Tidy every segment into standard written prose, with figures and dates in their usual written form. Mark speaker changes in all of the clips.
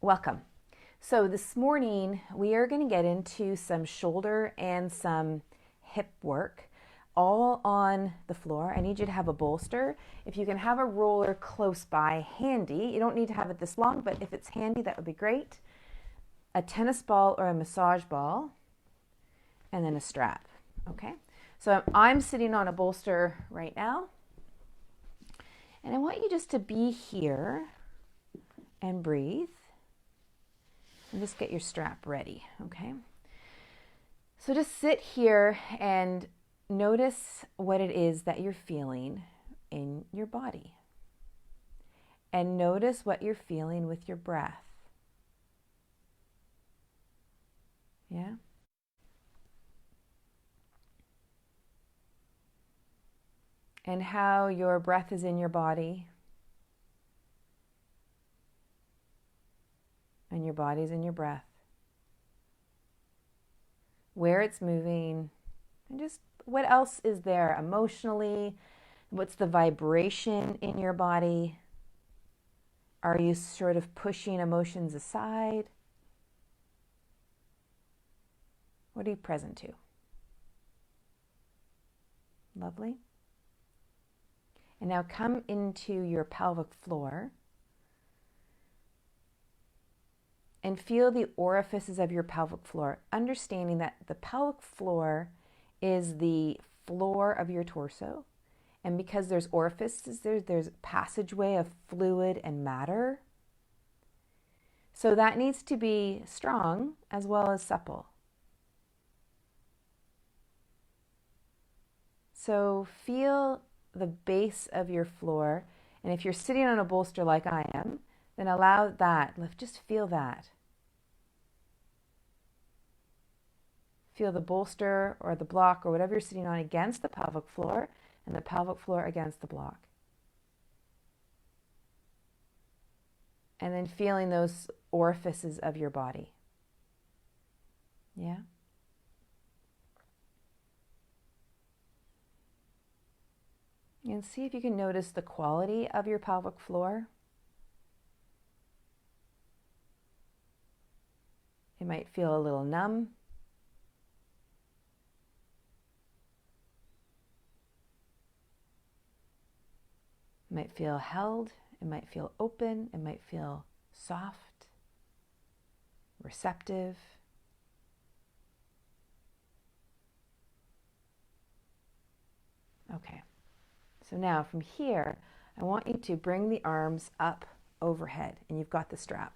Speaker 1: Welcome. So this morning we are going to get into some shoulder and some hip work all on the floor. I need you to have a bolster. If you can have a roller close by handy, you don't need to have it this long, but if it's handy, that would be great. A tennis ball or a massage ball, and then a strap. Okay, so I'm sitting on a bolster right now, and I want you just to be here and breathe. And just get your strap ready, okay? So just sit here and notice what it is that you're feeling in your body. And notice what you're feeling with your breath. Yeah? And how your breath is in your body. And your body's in your breath. Where it's moving, and just what else is there emotionally? What's the vibration in your body? Are you sort of pushing emotions aside? What are you present to? Lovely. And now come into your pelvic floor. And feel the orifices of your pelvic floor, understanding that the pelvic floor is the floor of your torso. And because there's orifices, there's a passageway of fluid and matter. So that needs to be strong as well as supple. So feel the base of your floor. And if you're sitting on a bolster like I am, then allow that. Just feel that. Feel the bolster or the block or whatever you're sitting on against the pelvic floor, and the pelvic floor against the block. And then feeling those orifices of your body. Yeah? And see if you can notice the quality of your pelvic floor. It might feel a little numb. It might feel held, it might feel open, it might feel soft, receptive. Okay, so now from here, I want you to bring the arms up overhead, and you've got the strap.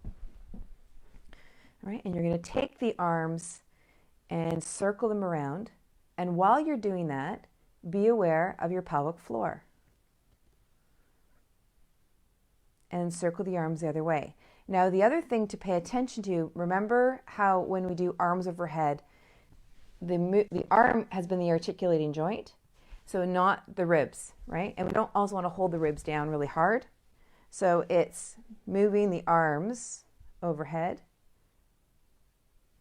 Speaker 1: All right, and you're going to take the arms and circle them around, and while you're doing that, be aware of your pelvic floor. And circle the arms the other way. Now, the other thing to pay attention to, remember how when we do arms overhead, the arm has been the articulating joint, so not the ribs, right? And we don't also want to hold the ribs down really hard. So it's moving the arms overhead,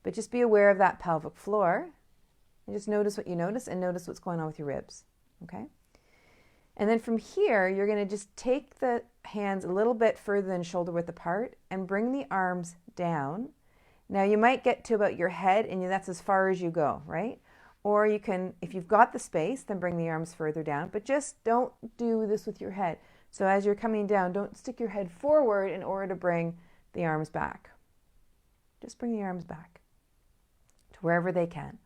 Speaker 1: but just be aware of that pelvic floor, and just notice what you notice and notice what's going on with your ribs, okay? And then from here, you're going to just take the hands a little bit further than shoulder width apart and bring the arms down. Now you might get to about your head, and that's as far as you go, right? Or you can, if you've got the space, then bring the arms further down, but just don't do this with your head. So as you're coming down, don't stick your head forward in order to bring the arms back. Just bring the arms back to wherever they can.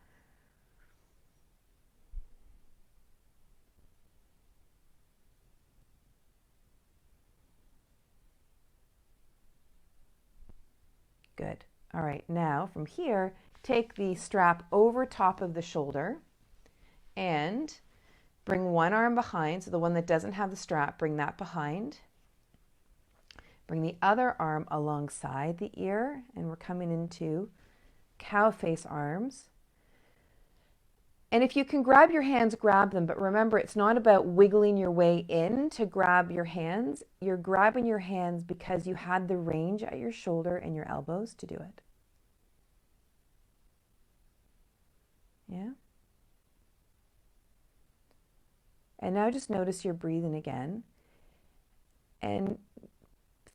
Speaker 1: Good. All right, now from here, take the strap over top of the shoulder and bring one arm behind. So the one that doesn't have the strap, bring that behind. Bring the other arm alongside the ear, and we're coming into cow face arms. And if you can grab your hands, grab them. But remember, it's not about wiggling your way in to grab your hands. You're grabbing your hands because you had the range at your shoulder and your elbows to do it. Yeah? And now just notice your breathing again. And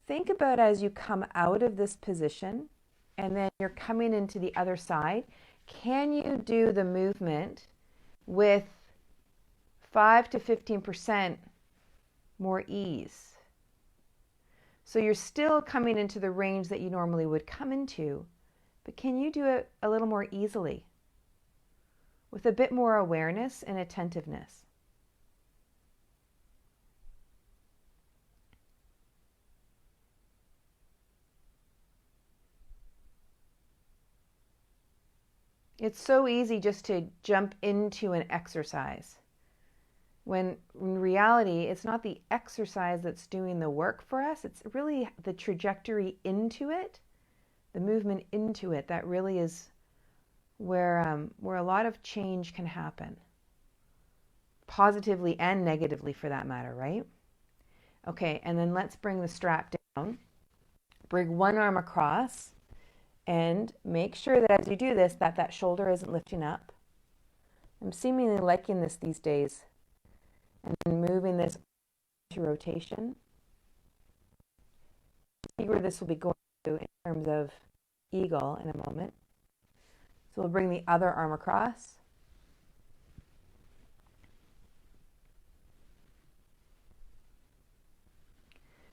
Speaker 1: think about as you come out of this position and then you're coming into the other side, can you do the movement with 5 to 15% more ease? So you're still coming into the range that you normally would come into, but can you do it a little more easily with a bit more awareness and attentiveness? It's so easy just to jump into an exercise, when in reality, it's not the exercise that's doing the work for us. It's really the trajectory into it, the movement into it, that really is where a lot of change can happen, positively and negatively for that matter, right? Okay, and then let's bring the strap down. Bring one arm across and make sure that as you do this, that shoulder isn't lifting up. I'm seemingly liking this these days. And then moving this to rotation. See where this will be going to in terms of eagle in a moment. So we'll bring the other arm across.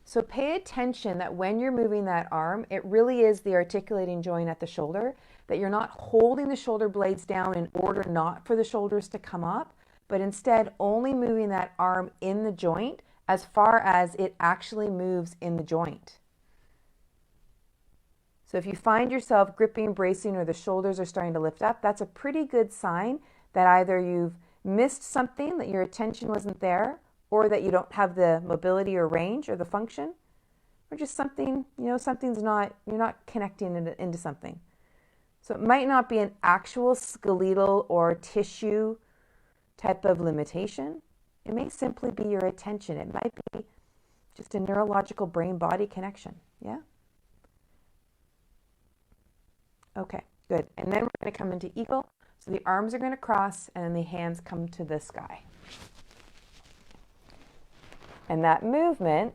Speaker 1: So pay attention that when you're moving that arm, it really is the articulating joint at the shoulder, that you're not holding the shoulder blades down in order not for the shoulders to come up, but instead only moving that arm in the joint as far as it actually moves in the joint. So if you find yourself gripping, bracing, or the shoulders are starting to lift up, that's a pretty good sign that either you've missed something, that your attention wasn't there, or that you don't have the mobility or range or the function, or just something, something's not, you're not connecting into something. So it might not be an actual skeletal or tissue type of limitation. It may simply be your attention. It might be just a neurological brain-body connection. Yeah? Okay, good. And then we're going to come into eagle. So the arms are going to cross and then the hands come to the sky. And that movement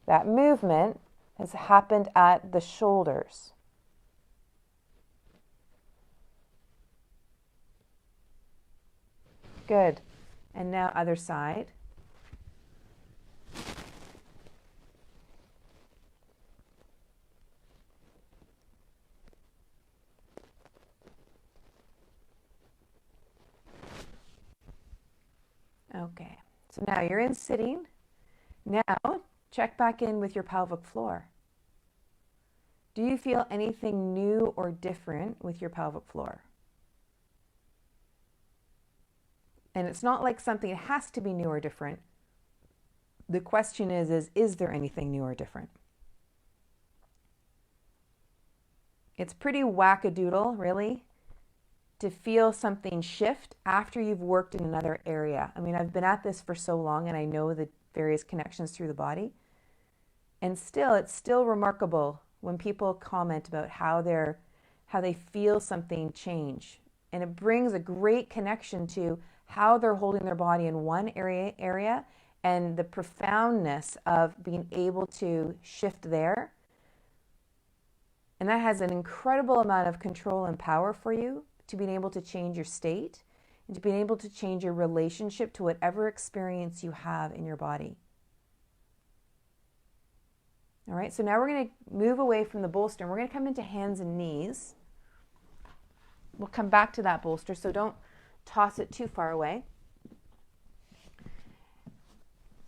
Speaker 1: has happened at the shoulders. Good. And now other side. Okay. So now you're in sitting. Now check back in with your pelvic floor. Do you feel anything new or different with your pelvic floor? And it's not like something has to be new or different. The question is there anything new or different? It's pretty wackadoodle, really, to feel something shift after you've worked in another area. I mean, I've been at this for so long and I know the various connections through the body. And still, it's still remarkable when people comment about how they feel something change. And it brings a great connection to how they're holding their body in one area and the profoundness of being able to shift there. And that has an incredible amount of control and power for you, to being able to change your state and to being able to change your relationship to whatever experience you have in your body. All right, so now we're going to move away from the bolster and we're going to come into hands and knees. We'll come back to that bolster, so don't toss it too far away.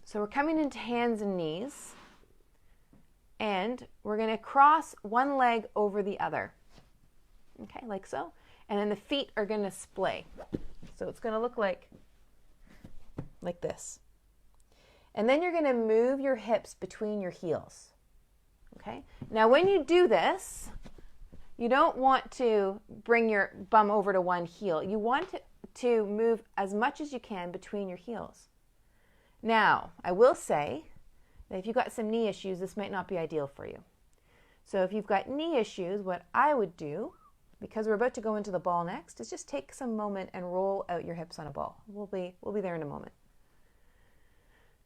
Speaker 1: So we're coming into hands and knees, and we're going to cross one leg over the other. Okay, like so. And then the feet are going to splay. So it's going to look like this. And then you're going to move your hips between your heels. Okay? Now when you do this, you don't want to bring your bum over to one heel. You want to move as much as you can between your heels. Now, I will say that if you've got some knee issues, this might not be ideal for you. So if you've got knee issues, what I would do, because we're about to go into the ball next, is just take some moment and roll out your hips on a ball. We'll be there in a moment.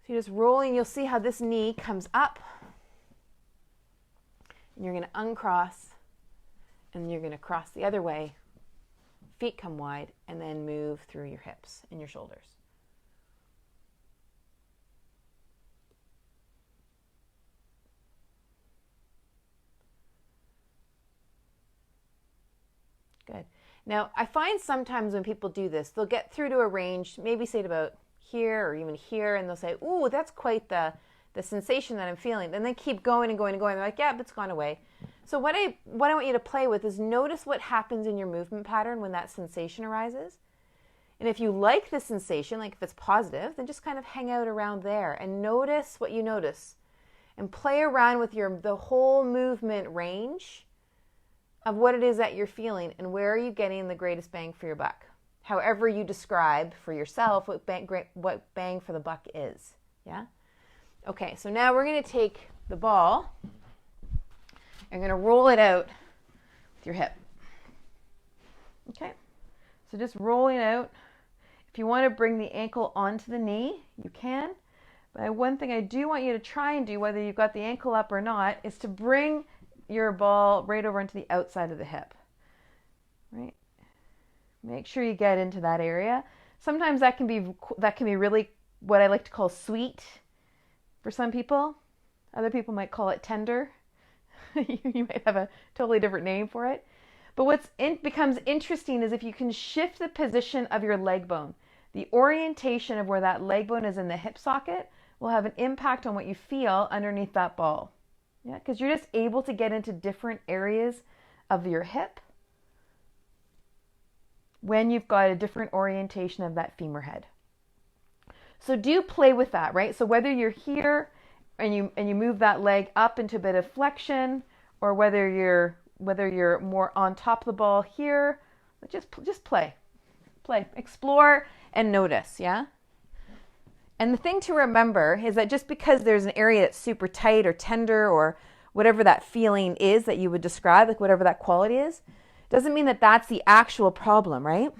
Speaker 1: So you're just rolling, you'll see how this knee comes up And you're going to uncross, and you're going to cross the other way. Feet come wide, and then move through your hips and your shoulders. Good. Now, I find sometimes when people do this, they'll get through to a range, maybe say it about here or even here, and they'll say, ooh, that's quite the sensation that I'm feeling. Then they keep going and going and going. They're like, yeah, but it's gone away. So what I want you to play with is notice what happens in your movement pattern when that sensation arises. And if you like the sensation, like if it's positive, then just kind of hang out around there and notice what you notice. And play around with the whole movement range of what it is that you're feeling and where are you getting the greatest bang for your buck. However you describe for yourself what bang for the buck is. Yeah? Okay, so now we're going to take the ball and going to roll it out with your hip. Okay, so just rolling out. If you want to bring the ankle onto the knee, you can. But one thing I do want you to try and do, whether you've got the ankle up or not, is to bring your ball right over into the outside of the hip. Right? Make sure you get into that area. Sometimes that can be really what I like to call sweet for some people. Other people might call it tender. You might have a totally different name for it. But what becomes interesting is if you can shift the position of your leg bone. The orientation of where that leg bone is in the hip socket will have an impact on what you feel underneath that ball. Yeah, because you're just able to get into different areas of your hip when you've got a different orientation of that femur head. So do play with that, right? So whether you're here and you move that leg up into a bit of flexion, or whether you're more on top of the ball here, just play, explore and notice, yeah? And the thing to remember is that just because there's an area that's super tight or tender or whatever that feeling is that you would describe, like whatever that quality is, doesn't mean that that's the actual problem, right?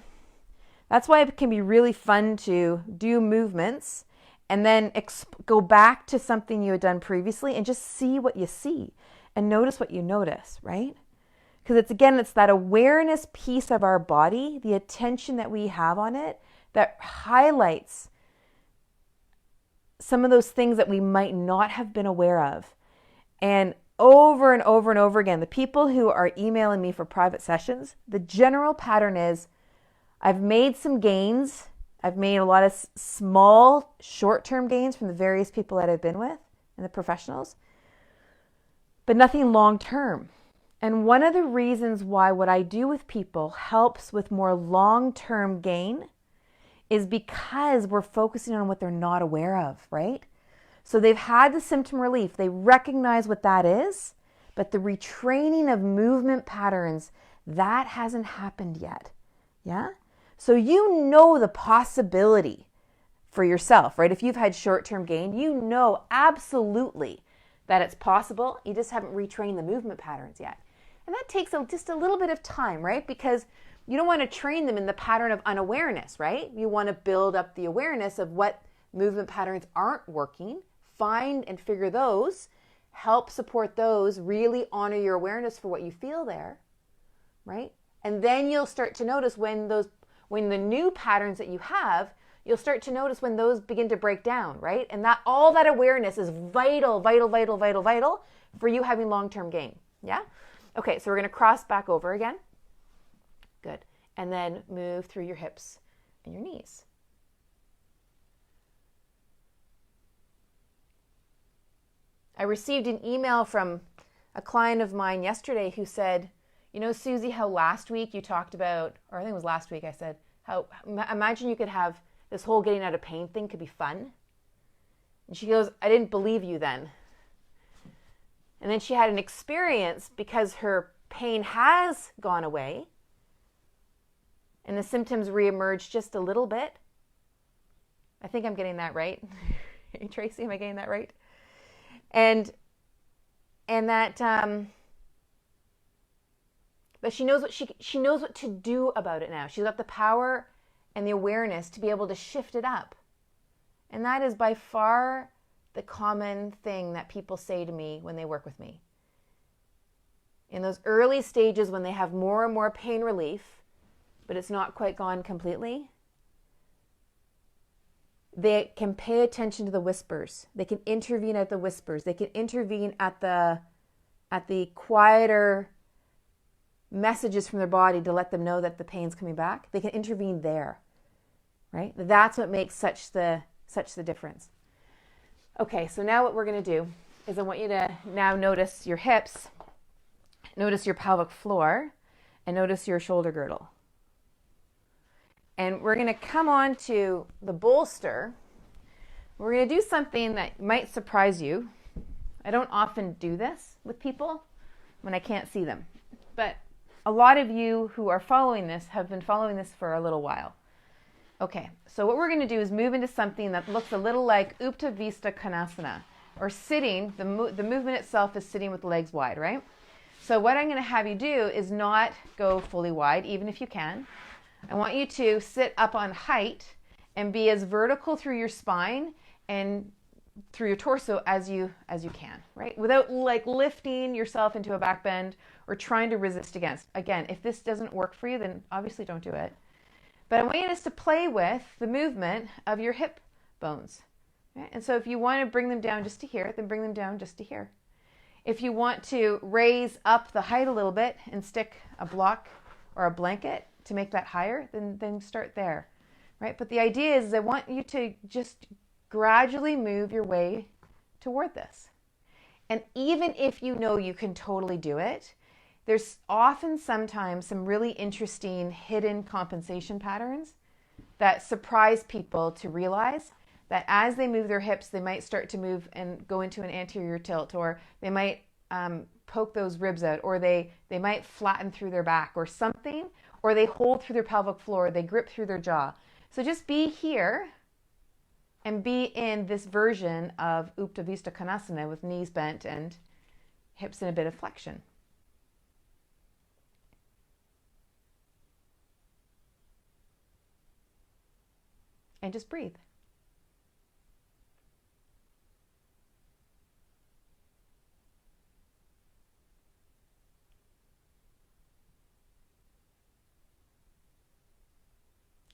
Speaker 1: That's why it can be really fun to do movements and then go back to something you had done previously and just see what you see and notice what you notice, right? Because it's that awareness piece of our body, the attention that we have on it, that highlights some of those things that we might not have been aware of. And over and over and over again, the people who are emailing me for private sessions, the general pattern is, I've made some gains. I've made a lot of small, short-term gains from the various people that I've been with and the professionals, but nothing long-term. And one of the reasons why what I do with people helps with more long-term gain is because we're focusing on what they're not aware of, right? So they've had the symptom relief. They recognize what that is, but the retraining of movement patterns, that hasn't happened yet. Yeah? So you know the possibility for yourself, right? If you've had short-term gain, you know absolutely that it's possible. You just haven't retrained the movement patterns yet. And that takes just a little bit of time, right? Because you don't want to train them in the pattern of unawareness, right? You want to build up the awareness of what movement patterns aren't working, find and figure those, help support those, really honor your awareness for what you feel there, right? And then you'll start to notice when the new patterns that you have, you'll start to notice when those begin to break down, right? And that all that awareness is vital for you having long-term gain, yeah? Okay, so we're going to cross back over again. Good. And then move through your hips and your knees. I received an email from a client of mine yesterday who said, you know, Susie, how last week you talked about, or I think it was last week I said, how imagine you could have this whole getting out of pain thing could be fun. And she goes, I didn't believe you then. And then she had an experience because her pain has gone away and the symptoms reemerged just a little bit. I think I'm getting that right. Tracy, am I getting that right? And that but she knows what she knows what to do about it now. She's got the power and the awareness to be able to shift it up. And that is by far the common thing that people say to me when they work with me. in those early stages when they have more and more pain relief, but it's not quite gone completely, they can pay attention to the whispers. They can intervene at the whispers. They can intervene at the quieter messages from their body to let them know that the pain's coming back. They can intervene there, right? That's what makes such the difference. Okay, so now what we're going to do is I want you to now notice your hips, notice your pelvic floor, and notice your shoulder girdle. And we're going to come on to the bolster. We're going to do something that might surprise you. I don't often do this with people when I can't see them. But a lot of you who are following this have been following this for a little while. Okay, so what we're going to do is move into something that looks a little like Uttanasana Konasana, or sitting. The movement itself is sitting with the legs wide, right? So what I'm going to have you do is not go fully wide, even if you can. I want you to sit up on height and be as vertical through your spine and through your torso as you can, right? Without like lifting yourself into a back bend or trying to resist against. Again, if this doesn't work for you, then obviously don't do it. But I want you to play with the movement of your hip bones. Right? And so if you want to bring them down just to here, then bring them down just to here. If you want to raise up the height a little bit and stick a block or a blanket to make that higher, then start there, right? But the idea is I want you to just gradually move your way toward this. And even if you know you can totally do it, there's often sometimes some really interesting hidden compensation patterns that surprise people to realize that as they move their hips, they might start to move and go into an anterior tilt, or they might poke those ribs out, or they might flatten through their back or something, or they hold through their pelvic floor, they grip through their jaw. So just be here and be in this version of Uttanasana Konasana with knees bent and hips in a bit of flexion. And just breathe.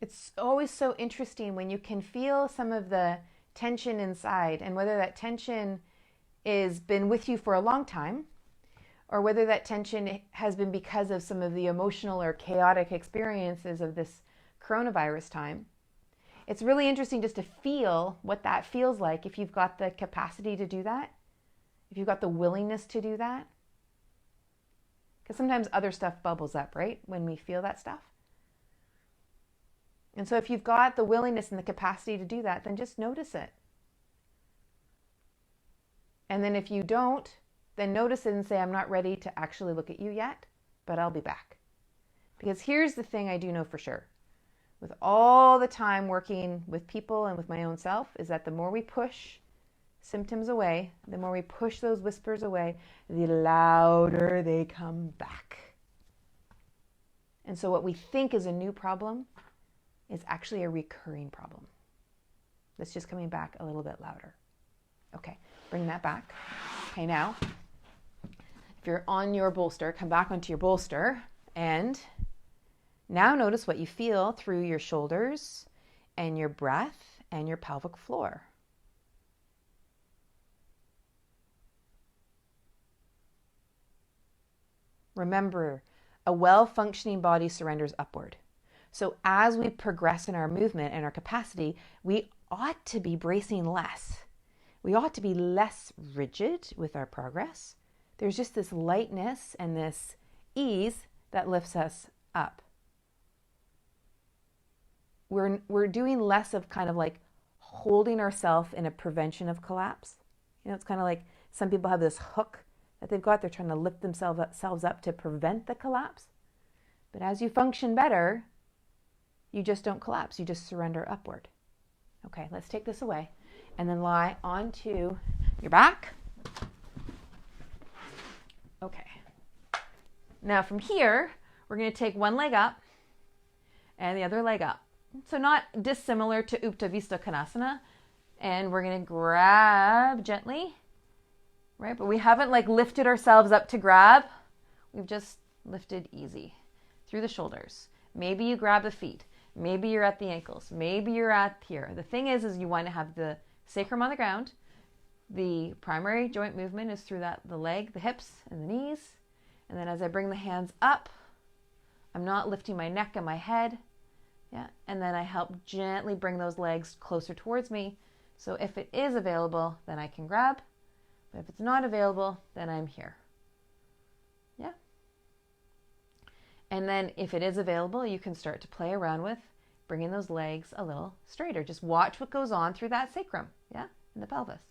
Speaker 1: It's always so interesting when you can feel some of the tension inside, and whether that tension has been with you for a long time, or whether that tension has been because of some of the emotional or chaotic experiences of this coronavirus time. It's really interesting just to feel what that feels like if you've got the capacity to do that, if you've got the willingness to do that. Because sometimes other stuff bubbles up, right, when we feel that stuff. And so if you've got the willingness and the capacity to do that, then just notice it. And then if you don't, then notice it and say, I'm not ready to actually look at you yet, but I'll be back. Because here's the thing I do know for sure. With all the time working with people and with my own self, is that the more we push symptoms away, the more we push those whispers away, the louder they come back. And so what we think is a new problem is actually a recurring problem that's just coming back a little bit louder. Okay, bring that back. Okay, now, if you're on your bolster, come back onto your bolster, and now notice what you feel through your shoulders and your breath and your pelvic floor. Remember, a well-functioning body surrenders upward. So as we progress in our movement and our capacity, we ought to be bracing less. We ought to be less rigid with our progress. There's just this lightness and this ease that lifts us up. We're doing less of kind of like holding ourselves in a prevention of collapse. You know, it's kind of like some people have this hook that they've got. They're trying to lift themselves up to prevent the collapse. But as you function better, you just don't collapse. You just surrender upward. Okay, let's take this away and then lie onto your back. Okay. Now from here, we're going to take one leg up and the other leg up. So not dissimilar to Uttanasana Konasana. And we're going to grab gently, right? But we haven't like lifted ourselves up to grab. we've just lifted easy through the shoulders. Maybe you grab the feet. Maybe you're at the ankles. Maybe you're at here. The thing is you want to have the sacrum on the ground. The primary joint movement is through the leg, the hips, and the knees. And then as I bring the hands up, I'm not lifting my neck and my head. Yeah. And then I help gently bring those legs closer towards me. So if it is available, then I can grab. But if it's not available, then I'm here. Yeah. And then if it is available, you can start to play around with bringing those legs a little straighter. Just watch what goes on through that sacrum, yeah, in the pelvis.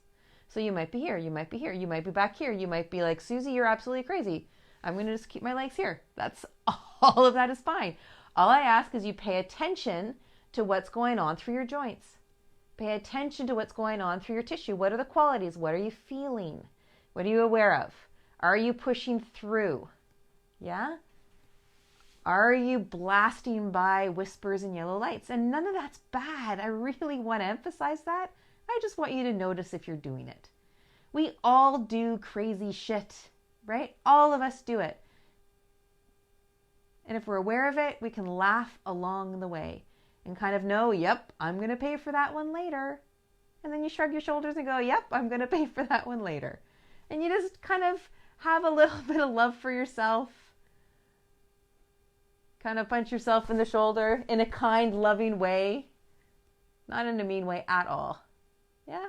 Speaker 1: So you might be here, you might be here, you might be back here. You might be like, Susie, you're absolutely crazy. I'm going to just keep my legs here. That's all of that is fine. All I ask is you pay attention to what's going on through your joints. Pay attention to what's going on through your tissue. What are the qualities? What are you feeling? What are you aware of? Are you pushing through? Yeah? Are you blasting by whispers and yellow lights? And none of that's bad. I really want to emphasize that. I just want you to notice if you're doing it. We all do crazy shit, right? All of us do it. And if we're aware of it, we can laugh along the way and kind of know, yep, I'm going to pay for that one later. And then you shrug your shoulders and go, yep, I'm going to pay for that one later. And you just kind of have a little bit of love for yourself. Kind of punch yourself in the shoulder in a kind, loving way. Not in a mean way at all. Yeah.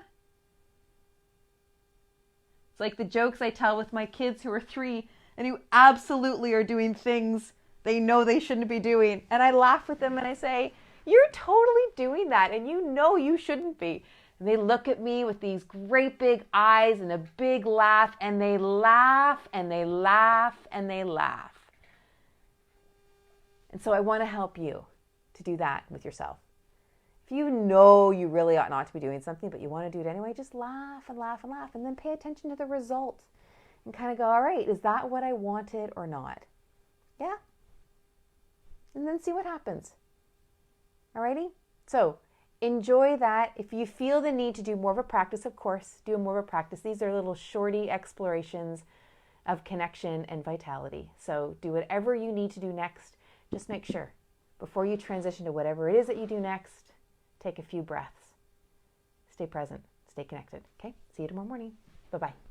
Speaker 1: It's like the jokes I tell with my kids who are 3 and who absolutely are doing things they know they shouldn't be doing. And I laugh with them and I say, you're totally doing that and you know you shouldn't be. And they look at me with these great big eyes and a big laugh, and they laugh and they laugh and they laugh. And so I want to help you to do that with yourself. If you know you really ought not to be doing something, but you want to do it anyway, just laugh and laugh and laugh, and then pay attention to the result and kind of go, all right, is that what I wanted or not? Yeah. And then see what happens. Alrighty? So enjoy that. If you feel the need to do more of a practice, of course, do more of a practice. These are little shorty explorations of connection and vitality. So do whatever you need to do next. Just make sure, before you transition to whatever it is that you do next, take a few breaths. Stay present. Stay connected. Okay? See you tomorrow morning. Bye-bye.